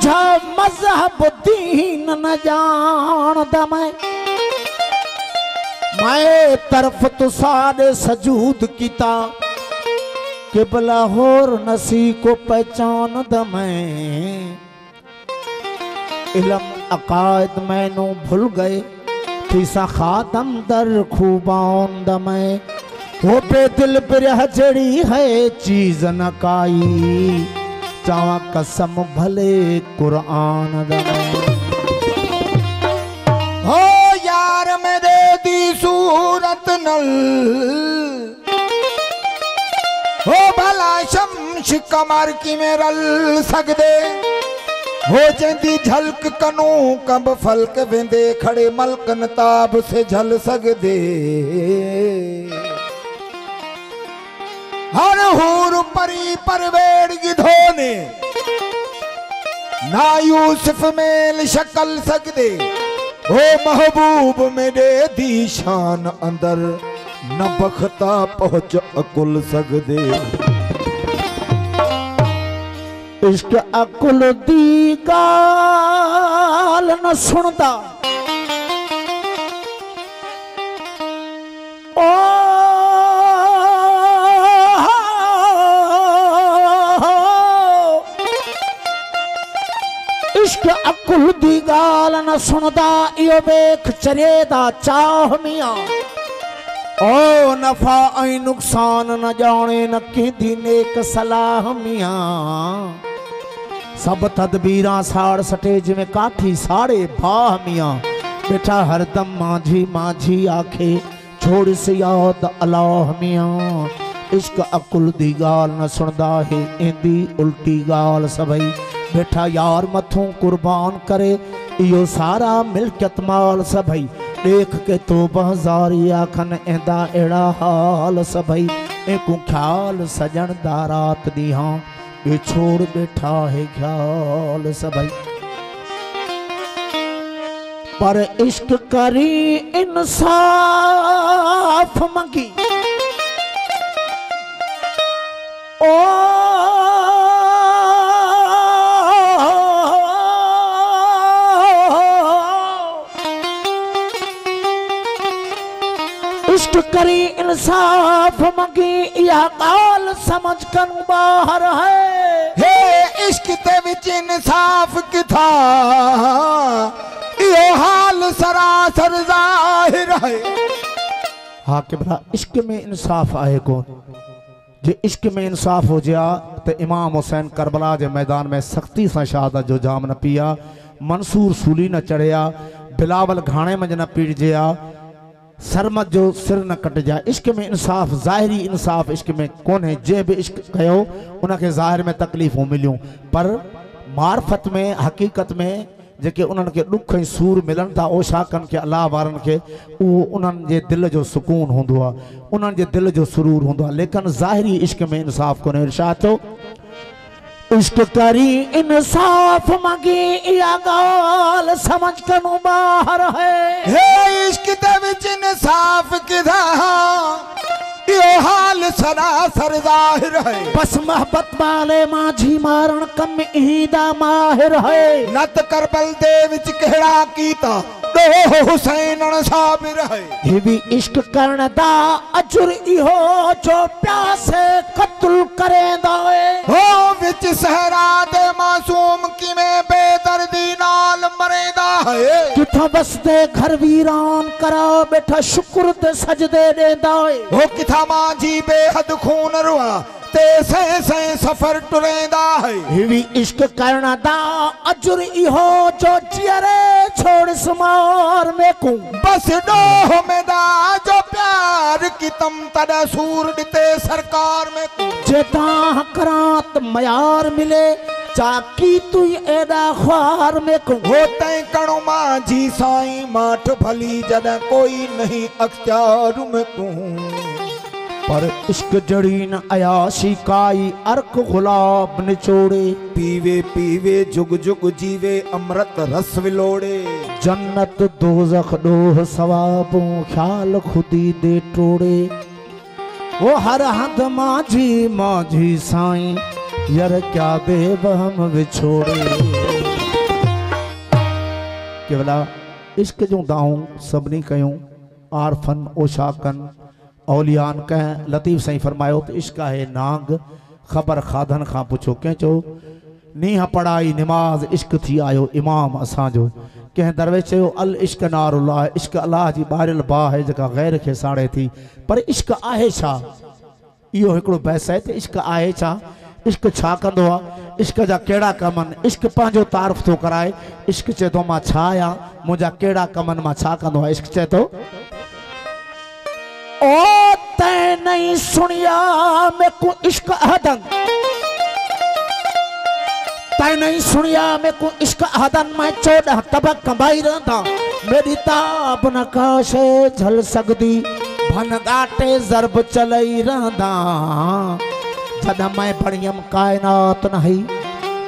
तुझा मजहब दीन न जानदा मैं तरफ तो सारे सजूद किता किबला होर नसी को पहचान मैं इलम अकायद मैनू भूल गए तीसा खातम दर खूबान मैं वो बेदिल बिरह जड़ी है चीज न काई चावा कसम भले कुरान हो यार मेरे दी सूरत नल हो भला शम्श कमर की में रल सकदे हो जंदी झलक कनू कब फलक वेंदे खड़े मलकन ताब से झल सकदे हर हूर परी परवेड़ गिधोने ना यूसुफ मेल शक्ल सकदे ओ महबूब मेरे दी शान अंदर न बखता पहुंच अकुल सकदे इश्क अकुल दी गाल न सुनदा ओ इश्क अकुल दी गाल न सुनदा इहो वेख चरेदा चाह मियां ओ नफा ऐं नुकसान न जाने न किंदी नेक सलाह मियां सब तदबीरा साड़ सटेज में काठी साड़े भाह मियां बेटा हरदम माझी माझी आखे छोड़ से याद अल्लाह मियां इश्क अकुल दी गाल न सुनदा है इंदी उल्टी गाल सभई बेटा यार मथों कुर्बान करे इयो सारा मिल्कियत माल सभई देख के तो बहजारी आखन एंदा एड़ा हाल सभई एको ख्याल सजन दा रात दी हां छोड़ बैठा है ख्याल सभई पर इश्क करी इंसाफ मंगी ओ इश्क करी इंसाफ मंगी या काल समझ कर बाहर है हे इश्क ते विच इंसाफ किथा यो हाल सरासर जाहिर है हाँ कि भला इश्क में इंसाफ आए कौन जे इश्क में इंसाफ हो गया तो इमाम हुसैन करबला के मैदान में सख्ती से शहादत जो जाम न पिया मंसूर सूली न चढ़िया बिलावल घाणे में न पीट जया सरमत जो सिर न कट जाए इश्क में इंसाफ ज़ाहिरी इंसाफ इश्क में कौन है जे भी इश्क कयो उनके ज़ाहिर में तकलीफ़ूं मिलियूं पर मार्फत में हकीकत में जेके उन्हनि खे दुख ऐं सूर मिलनि था ओशाकनि खे अलाह वारनि खे उहो उन्हनि जे दिल जो सुकून हूंदो आहे उन्हनि जे दिल जो सुरूर हूंदो आहे लेकिन ज़ाहिरी इश्क में इंसाफ कोन्हे इरशाद थियो इश्क करी इंसाफ मांगी या गाल समझ कनु बाहर है हे इश्क दे विच इंसाफ किधा यो हाल सरासर जाहिर है बस मोहब्बत वाले माझी मारण कम ईदा माहिर है नत करबल दे विच केड़ा कीता दो हुसैन साबिर है ये भी इश्क करन दा अजर इहो जो प्यासे कत्ल करेंदा हो विच सहरा दे मासूम किवें बेदर्दी नाल मरेंदा है किथा बसदे घर वीरान करा बैठा शुक्र ते सजदे देंदा हो किथा माझी बेहद खून रुआ ते से सफर टुरेंदा है ये भी इश्क करना दा अजर इहो जो चियरे छोड़ समार में को बस डोह में दा जो प्यार की तम तड़ा सूर दिते सरकार में को जेता करात मयार मिले चाकी तू एदा ख्वार में को होते कणो माझी साई माठ भली जद कोई नहीं अख्तियार में को पर इश्क जड़ी न अयाशी काई अर्क गुलाब निचोड़े पीवे पीवे जुग जुग जीवे अमृत रस विलोड़े जन्नत दोज़ख डोह सवाबों ख्याल खुदी दे टोड़े वो हर हद माझी माझी साईं यार क्या बेवहम विछोड़े। के भला इश्क जो दाऊं सभिनी कयूं आरफन ओशाकन औलियान कह लतीफ़ साईं फरमायो तो इश्क है नांग ख़बर खाधन खां पुछो कें चो नीह पढ़ाई निमाज इश्क थी आयो इमाम असांजो कें दरवेश चयो अल इश्क नारुल्लाह इश्क अल्लाह जी ॿारियल बाह है जेका गैर खे साड़े थी पर इश्क आहे छा इहो हिकिड़ो बहस आहे त इश्क आहे छा इश्क छा कंदो आहे इश्क जा कहिड़ा कम आहिनि इश्क पंहिंजो तारीफ़ थो कराए इश्क चए थो मां छा आहियां मुंहिंजा कहिड़ा कम आहिनि मां छा कंदो आहियां इश्क चए थो ओ तैं नहीं सुनिया मैं को इश्क अहदन तैं नहीं सुनिया मैं को इश्क अहदन मैं 14 तबक कंबाई रहंदा मेरी ताब नकाशे झल सकदी भन गाटे जरब चलई रहंदा जद मैं बणियम कायनात नहीं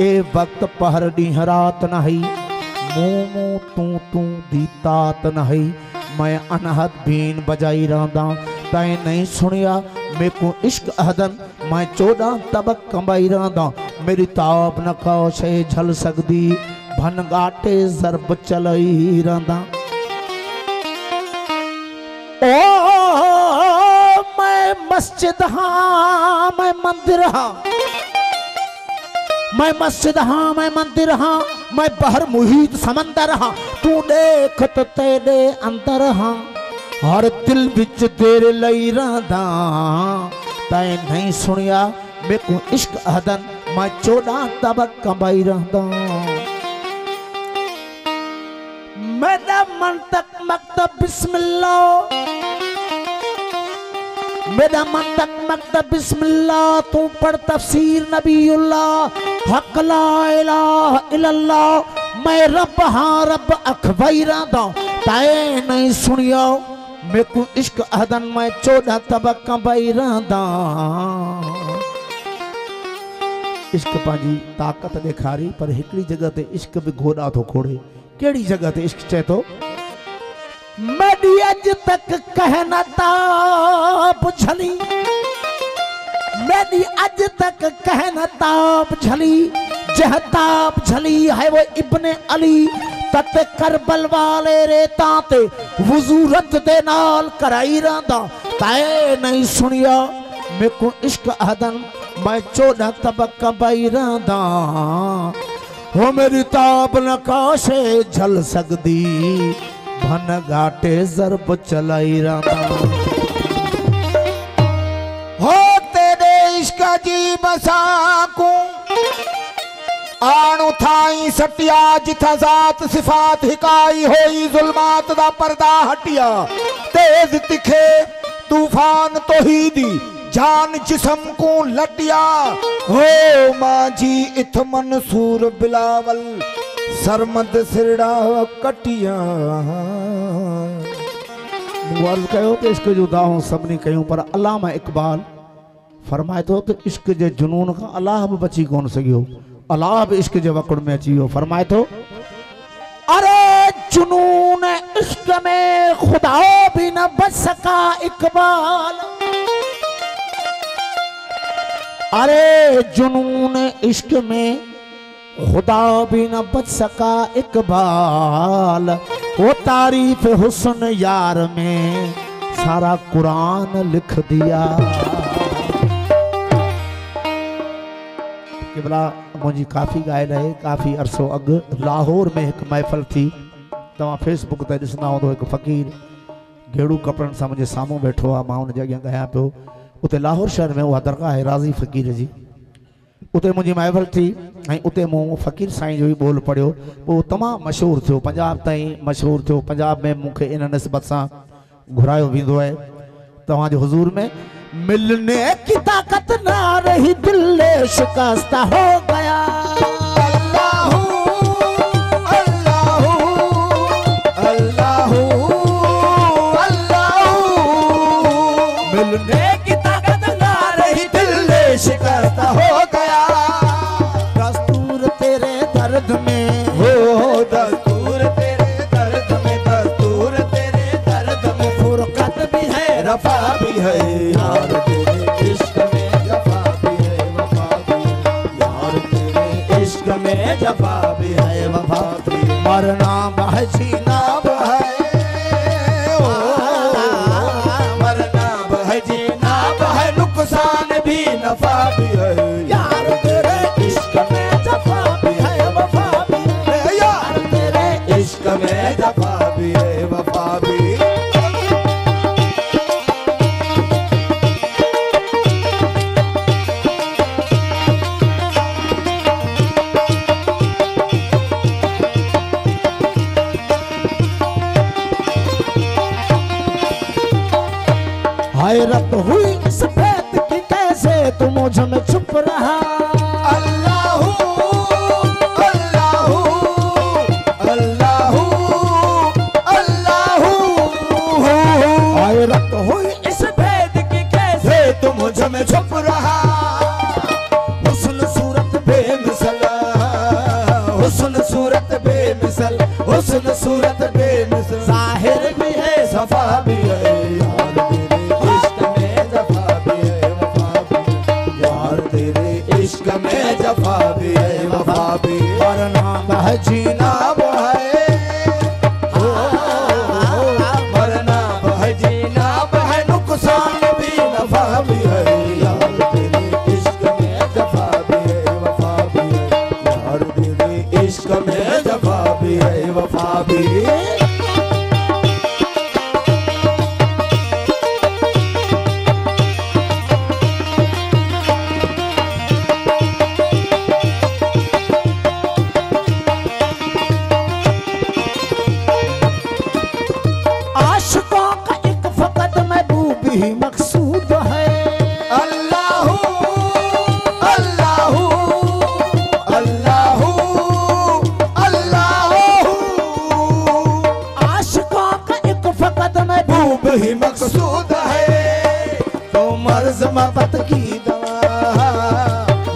ए वक्त पहर ॾींहुं रात नहीं मुँह तू दी तात नहीं मैं अनहद बीन बजाई रहंदा तैं नहीं सुनिया मैं को इश्क अहदन मैं 14 तबक कंबाई रहंदा मेरी ताब नकाशे झल सकदी भन गाटे जरब चलई रहंदा ओ मैं मस्जिद हाँ मैं मंदिर हाँ मैं मस्जिद हाँ मैं मंदिर हाँ मैं बहर मुहीत समंदर हाँ तू देख तो तेरे अंदर हाँ हर दिल बिच तेरे लई रहंदा तैं नहीं सुनिया मैं को इश्क अहदन मैं 14 तबक कंबाई रहंदा मेरा मंतक मकतब बिस्मिल्लाह मेरा मंतक मकतब बिस्मिल्लाह तू पढ़ तफसीर नबीउल्लाह हक ला इलाहा इल्लल्लाह मैं रब हाँ रब अखबई रहंदा तैं नहीं सुनियो मैं को इश्क अहदन मैं 14 तबक कंबाई रहंदा इश्क पंहिंजी ताकत ॾेखारी पर हिकिड़ी जगह ते इश्क भी घोड़ा थो खोड़े केड़ी जगह ते इश्क चए तो मेरी अज तक कहना ताप झली मेरी अज तक कहना ताप झली जह ताप झली है वो इब्ने अली तत करबल वाले रेता ते वुजू रत दे नाल कराई रहंदा तैं नहीं सुनिया मैं को इश्क अहदन मैं 14 तबक कंबाई रहंदा हो मेरी ताब नकाशे झल सकदी भन घाटे जरब चलाई रहंदा हो तेरे इश्क जी बसाकू आणु थाई सटिया जिथा जात सिफात हिकाई होई जुल्मात दा पर्दा हटिया तेज तिखे तूफान तोहीदी जान जिस्म को लटिया हो माजी इथ मंसूर बिलावल सरमद सिरड़ा कटिया अर्ज कयो तो इश्क जो दाऊं सभिनी कयूं पर अल्लामा इकबाल फरमाए थो तो इश्क जे जुनून खां अल्लाह भी बची कोन सघियो अल्लाह भी इश्क जे वकड़ में अची वियो फरमाए थो अरे जुनून इश्क में खुदा भी न बच सका इकबाल अरे जुनून इश्क में खुदा भी न बच सका इकबाल वो तारीफ हुस्न यार में सारा कुरान लिख दिया केवला मुझी काफ़ी गायल है काफ़ी अरसो अग लाहौर में एक महफिल थी तव्हां फेसबुक ते ॾिसंदा हूंदो हिकु फ़क़ीर गेड़ू कपड़न सां मुंहिंजे साम्हूं बैठो आहे मां हुन जे अॻियां ॻायां पियो उते लाहौर शहर में उहा दरगाह है राज़ी फ़क़ीर जी उते मुंहिंजी महफिल थी ऐं उते मूं फ़क़ीर साईं जो ई ॿोल पढ़ियो पोइ तमामु मशहूरु थियो पंजाब ताईं मशहूरु थियो पंजाब में मूंखे इन निस्बत सां घुरायो वेंदो आहे तव्हांजे हुज़ूर में मिलने की ताकत ना रही दिल शिकस्त हो गया अल्लाह अल्लाह अल्लाह अल्लाह मिलने की ताकत ना रही दिल शिकस्त हो गया दस्तूर तेरे दर्द में हो दस्तूर तेरे दर्द में दस्तूर तेरे दर्द में फुरकत भी है रफा भी है यार तेरे इश्क में जफा भी है वफा भी है यार तेरे इश्क इश्क में जफा भी है वफा भी, मरना है जीना है, मरना है जीना है, नुकसान भी नफा भी है। यार तेरे इश्क में जफा भी है वफा भी है, यार तेरे इश्क में जफा भी है वफा भी। हैरत हुई सफेद की कैसे तू मुझ में छुप रहा, अल्लाहू अल्लाहू अल्लाहू अल्लाहू, हैरत हुई इस भेद की कैसे तू मुझ में छुप रहा। हुस्न सूरत बेमिसल, हुस्न सूरत बेमिसल, हुस्न सूरत बेमिसल, जाहिर भी है सफा भी है। इश्क में जफा भी है वफा भी, मरना है जीना है, मरना है जीना है, नुकसान भी नफा भी है। यार तेरे इश्क में जफा भी है वफा भी है, यार तेरे इश्क में जफा भी है वफा भी। आशिकों का एक फकत महबूब ही मकसूद है, अल्लाहू अल्लाहू अल्लाहू अल्लाहू, आशिकों का एक फकत महबूब ही मकसूद है। तो मर्ज मोहब्बत की दवा,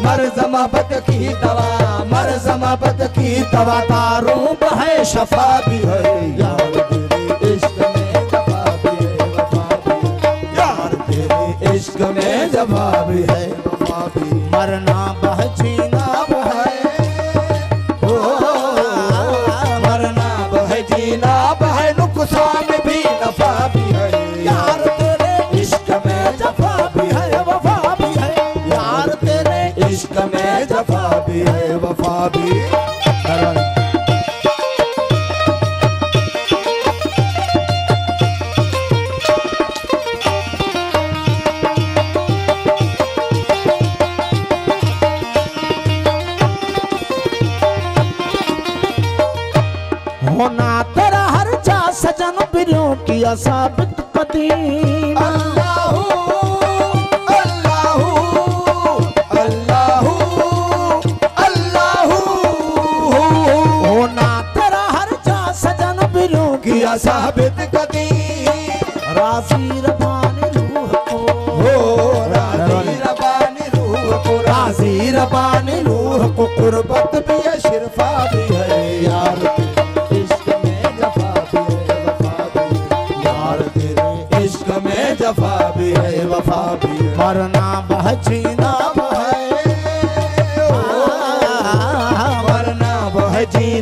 मर्ज मोहब्बत की दवा, मर्ज मोहब्बत की दवा, तारूब है शफा भी है। यार तेरे इश्क में जफा भी है वफा भी, यार तेरे इश्क में जफा भी है वफा भी, मरना है जीना है, ओ मरना है जीना है, नुकसान भी नफा भी है। यार तेरे इश्क में जफा भी है वफा भी है, यार तेरे इश्क में जफा भी है वफा भी। होना तेरा हर जा सजन बिरों की साबित कदीम, अल्लाहू अल्लाहू अल्लाहू अल्लाहू, होना तेरा हर जा सजन बिरों की किया साबित कदी, राजी रबानी रूह को, हो राजी रबानी रूह को, राजी रबानी रूह को कुर्बत भी है शिरफा भी है। यार तेरे इश्क में जफा भी है वफा भी, यार तेरे इश्क में जफा भी है वफा भी, मरना बह जीना है, ओ मरना है जीना